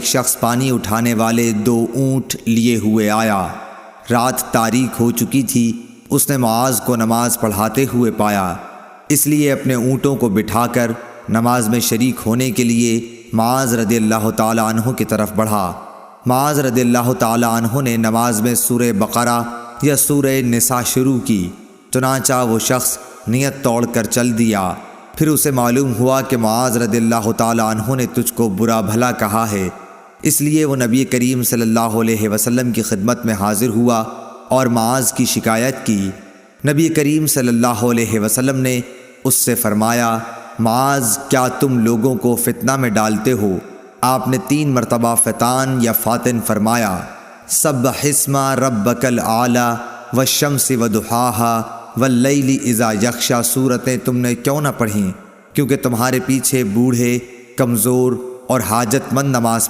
ایک شخص پانی اٹھانے والے 2 اونٹ لیے ہوئے آیا۔ رات تاریک ہو چکی تھی۔ اس نے معاذ کو نماز پڑھاتے ہوئے پایا، اس لیے اپنے اونٹوں کو بٹھا کر نماز میں شریک ہونے کے لیے معاذ رضی اللہ تعالی عنہ کی طرف بڑھا۔ معاذ رضی اللہ تعالی عنہ نے نماز میں سورہ بقرہ یا سورہ نساء شروع کی، چنانچہ وہ شخص نیت توڑ کر چل دیا۔ پھر اسے معلوم ہوا کہ معاذ رضی اللہ تعالی عنہ نے تجھ کو برا بھلا کہا ہے، اس لیے وہ نبی کریم صلی اللہ علیہ وسلم کی خدمت میں حاضر ہوا اور معاذ کی شکایت کی۔ نبی کریم صلی اللہ علیہ وسلم نے اس سے فرمایا، معاذ کیا تم لوگوں کو فتنہ میں ڈالتے ہو؟ آپ نے 3 مرتبہ فتان یا فاتن فرمایا۔ سبح اسم ربک الاعلی والشمس وضحاها واللیل اذا یغشی سورتیں تم نے کیوں نہ پڑھیں؟ کیونکہ تمہارے پیچھے بوڑھے، کمزور اور حاجت مند نماز